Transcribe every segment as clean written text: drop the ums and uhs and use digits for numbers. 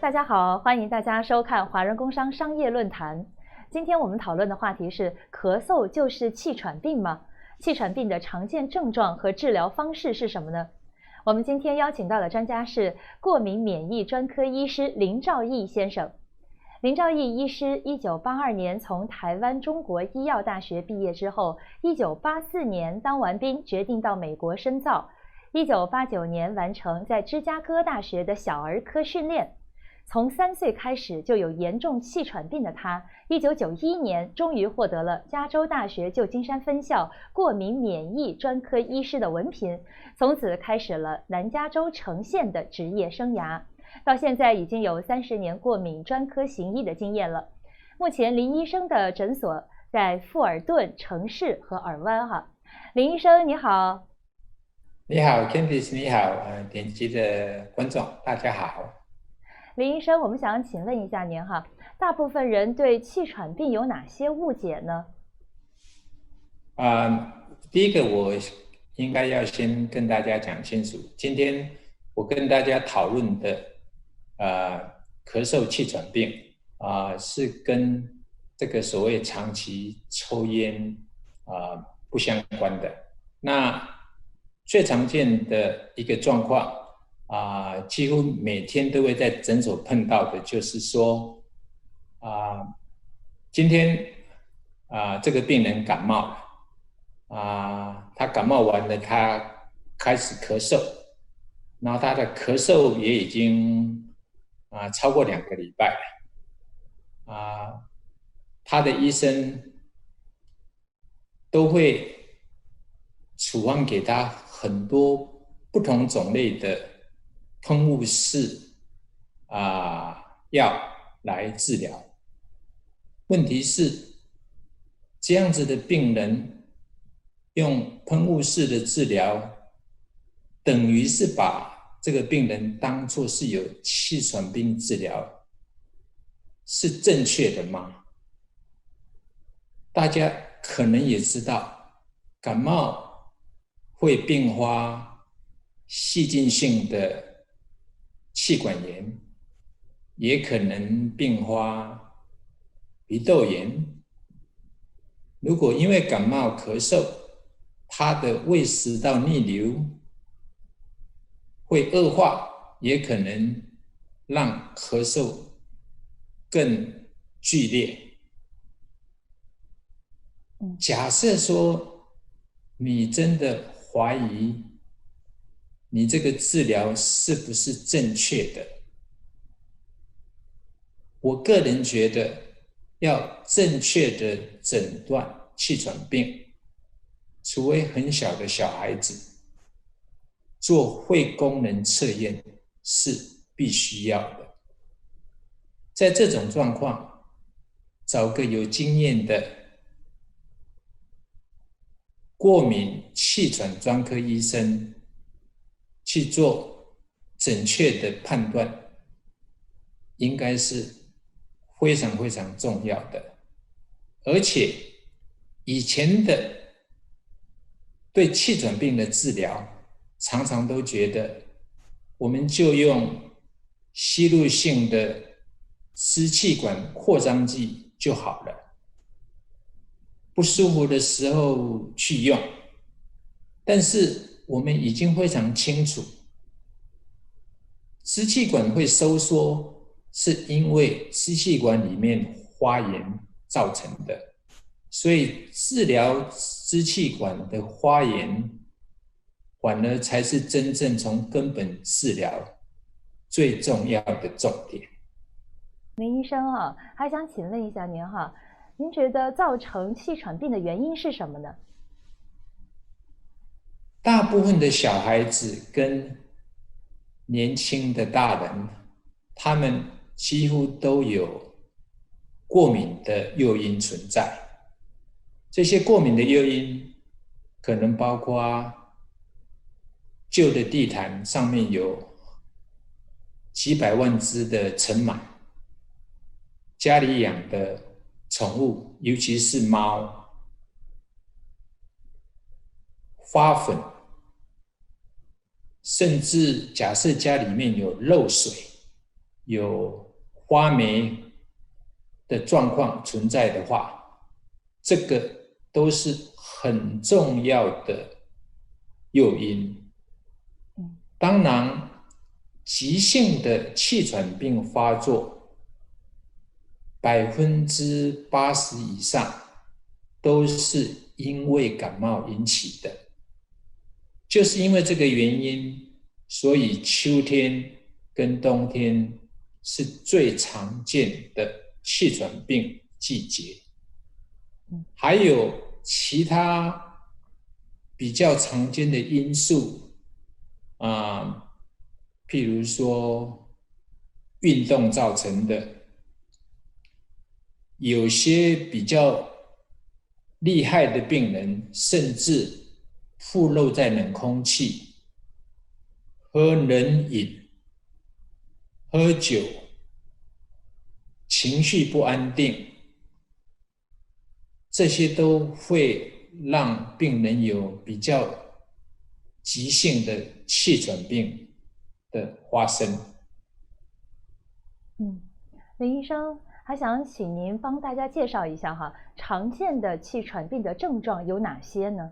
大家好，欢迎大家收看华人工商商业论坛。今天我们讨论的话题是：咳嗽就是气喘病吗？气喘病的常见症状和治疗方式是什么呢？我们今天邀请到的专家是过敏免疫专科医师林兆义先生。林兆义医师1982年从台湾中国医药大学毕业之后，1984年当完兵，决定到美国深造。1989年完成在芝加哥大学的小儿科训练。从3岁开始就有严重气喘病的他，1991年终于获得了加州大学旧金山分校过敏免疫专科医师的文凭，从此开始了南加州城县的职业生涯。到现在已经有30年过敏专科行医的经验了。目前林医生的诊所在富尔顿、城市和尔湾。林医生你好。你好 Candice， 你好，点击的观众大家好。林医生，我们想请问一下您大部分人对气喘病有哪些误解呢？第一个我应该要先跟大家讲清楚，今天我跟大家讨论的咳嗽气喘病是跟这个所谓长期抽烟不相关的。那最常见的一个状况几乎每天都会在诊所碰到的，就是说今天这个病人感冒了他感冒完了，他开始咳嗽，然后他的咳嗽也已经超过2个礼拜了他的医生都会处方给他很多不同种类的喷雾式药来治疗。问题是，这样子的病人用喷雾式的治疗，等于是把这个病人当作是有气喘病治疗，是正确的吗？大家可能也知道，感冒会并发细菌性的气管炎，也可能并发鼻窦炎。如果因为感冒咳嗽，它的胃食道逆流会恶化，也可能让咳嗽更剧烈。假设说你真的怀疑你这个治疗是不是正确的，我个人觉得要正确的诊断气喘病，除非很小的小孩子，做肺功能测验是必须要的。在这种状况，找个有经验的过敏气喘专科医生去做准确的判断，应该是非常非常重要的。而且以前的对气喘病的治疗，常常都觉得我们就用吸入性的支气管扩张剂就好了，不舒服的时候去用。但是我们已经非常清楚，支气管会收缩是因为支气管里面发炎造成的，所以治疗支气管的发炎反而才是真正从根本治疗最重要的重点。林医生还想请问一下您觉得造成气喘病的原因是什么呢？大部分的小孩子跟年轻的大人，他们几乎都有过敏的诱因存在。这些过敏的诱因可能包括旧的地毯上面有几百万只的尘螨，家里养的宠物，尤其是猫，花粉，甚至假设家里面有漏水，有发霉的状况存在的话，这个都是很重要的诱因。当然，急性的气喘病发作80%以上都是因为感冒引起的，就是因为这个原因，所以秋天跟冬天是最常见的气喘病季节。还有其他比较常见的因素譬如说运动造成的，有些比较厉害的病人甚至暴露在冷空气、喝冷饮、喝酒、情绪不安定，这些都会让病人有比较急性的气喘病的发生。林医生，还想请您帮大家介绍一下常见的气喘病的症状有哪些呢？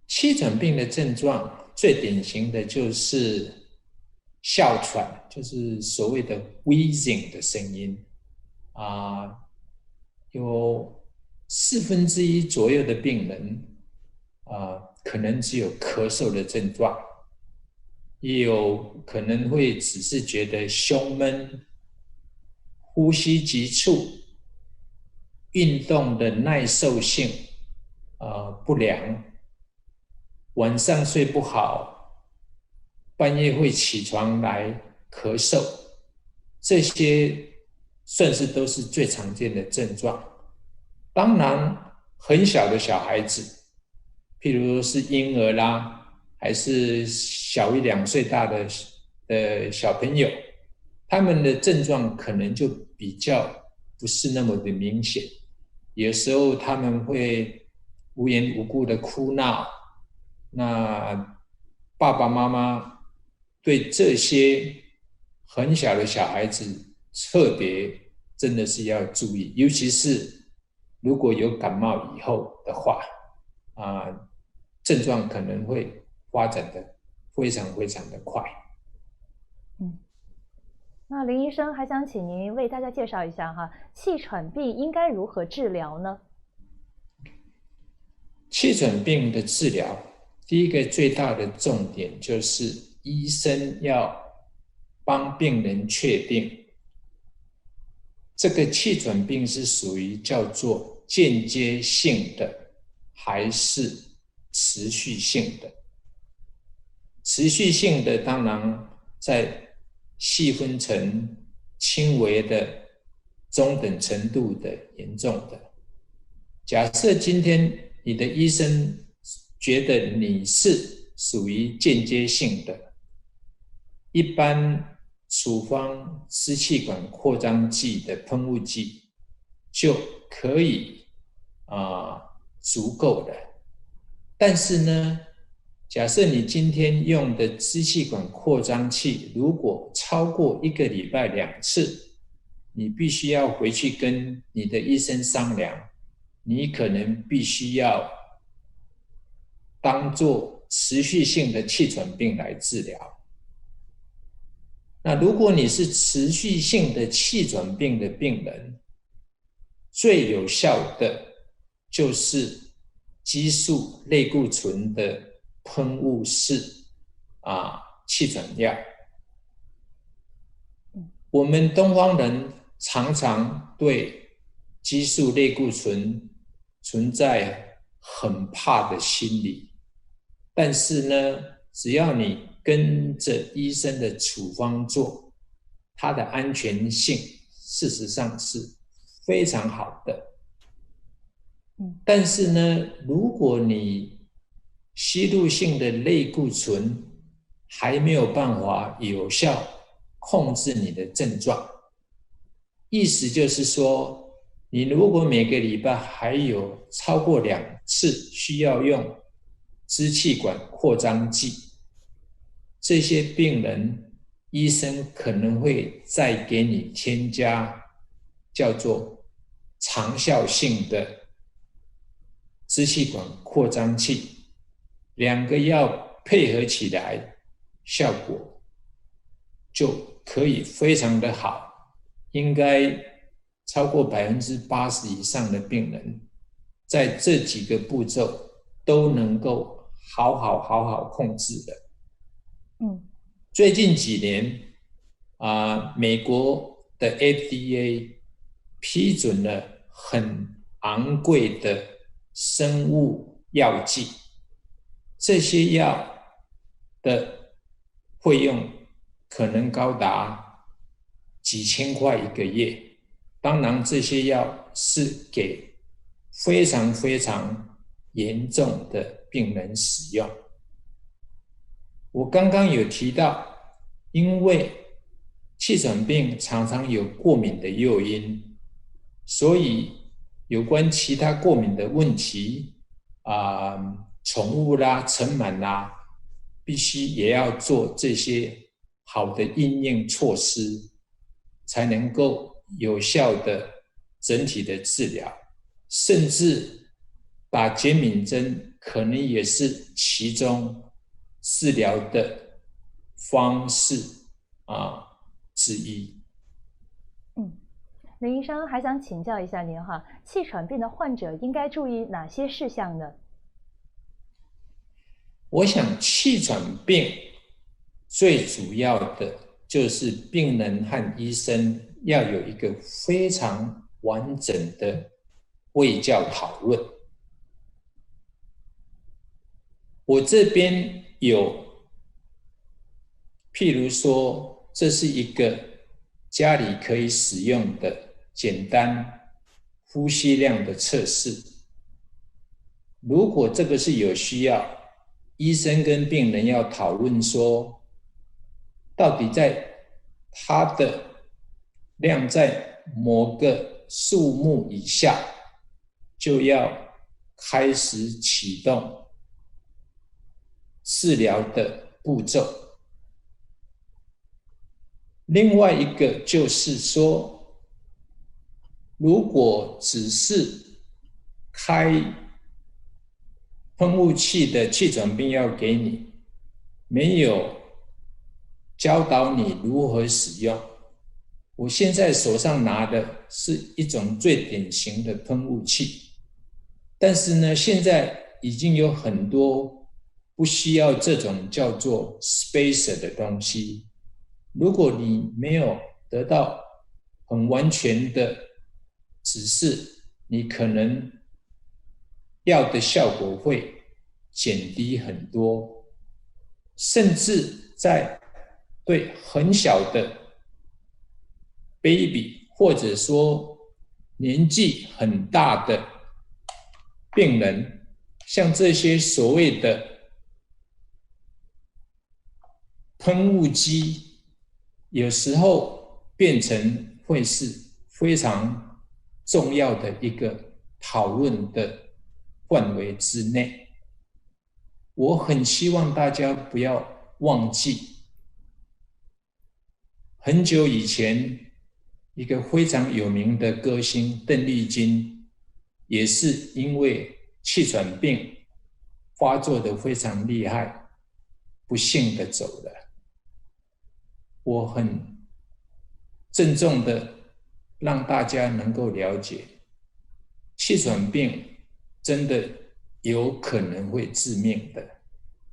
气喘病的症状最典型的就是哮喘，就是所谓的 wheezing 的声音有1/4左右的病人可能只有咳嗽的症状，也有可能会只是觉得胸闷、呼吸急促、运动的耐受性不良，晚上睡不好，半夜会起床来咳嗽，这些算是都是最常见的症状。当然，很小的小孩子，譬如是婴儿啦，还是小1、2岁大的小朋友，他们的症状可能就比较不是那么的明显。有时候他们会无缘无故的哭闹，那爸爸妈妈对这些很小的小孩子特别真的是要注意，尤其是如果有感冒以后的话症状可能会发展的非常非常的快。那林医生还想请您为大家介绍一下气喘病应该如何治疗呢？气喘病的治疗，第一个最大的重点就是医生要帮病人确定这个气喘病是属于叫做间接性的还是持续性的。持续性的当然再细分成轻微的、中等程度的、严重的。假设今天你的医生觉得你是属于间接性的，一般处方支气管扩张剂的喷雾剂就可以足够的。但是呢，假设你今天用的支气管扩张器如果超过1个礼拜2次，你必须要回去跟你的医生商量，你可能必须要当作持续性的气喘病来治疗。那如果你是持续性的气喘病的病人，最有效的就是激素类固醇的喷雾式气喘药。我们东方人常常对激素类固醇存在很怕的心理，但是呢，只要你跟着医生的处方做，它的安全性事实上是非常好的。但是呢，如果你吸入性的类固醇还没有办法有效控制你的症状，意思就是说，你如果每个礼拜还有超过2次需要用支气管扩张剂，这些病人医生可能会再给你添加叫做长效性的支气管扩张器，两个药配合起来，效果就可以非常的好，应该超过80%以上的病人在这几个步骤都能够好好控制的。最近几年美国的 FDA 批准了很昂贵的生物药剂，这些药的费用可能高达几千块一个月。当然，这些药是给非常严重的病人使用。我刚刚有提到，因为气喘病常常有过敏的诱因，所以有关其他过敏的问题宠物啦、尘螨啦，必须也要做这些好的因应措施，才能够有效的整体的治疗，甚至打减敏针可能也是其中治疗的方式之一。林医生还想请教一下您哈，气喘病的患者应该注意哪些事项呢？我想气喘病最主要的就是病人和医生要有一个非常完整的卫教讨论。我这边有，譬如说，这是一个家里可以使用的简单呼吸量的测试。如果这个是有需要，医生跟病人要讨论说，到底在它的量在某个数目以下，就要开始启动治疗的步骤。另外一个就是说，如果只是开喷雾器的气喘病药给你，没有教导你如何使用。我现在手上拿的是一种最典型的喷雾器，但是呢，现在已经有很多不需要这种叫做 spacer 的东西。如果你没有得到很完全的指示，你可能药的效果会减低很多，甚至在对很小的 baby 或者说年纪很大的病人，像这些所谓的喷雾机，有时候变成会是非常重要的一个讨论的范围之内。我很希望大家不要忘记，很久以前一个非常有名的歌星邓丽君，也是因为气喘病发作的非常厉害，不幸的走了。我很郑重的让大家能够了解，气喘病真的有可能会致命的。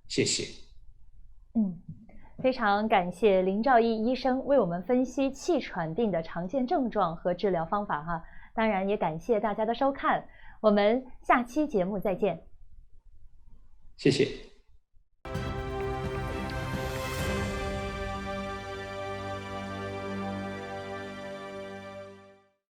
谢谢。非常感谢林兆义医生为我们分析气喘病的常见症状和治疗方法哈。当然也感谢大家的收看，我们下期节目再见。谢谢。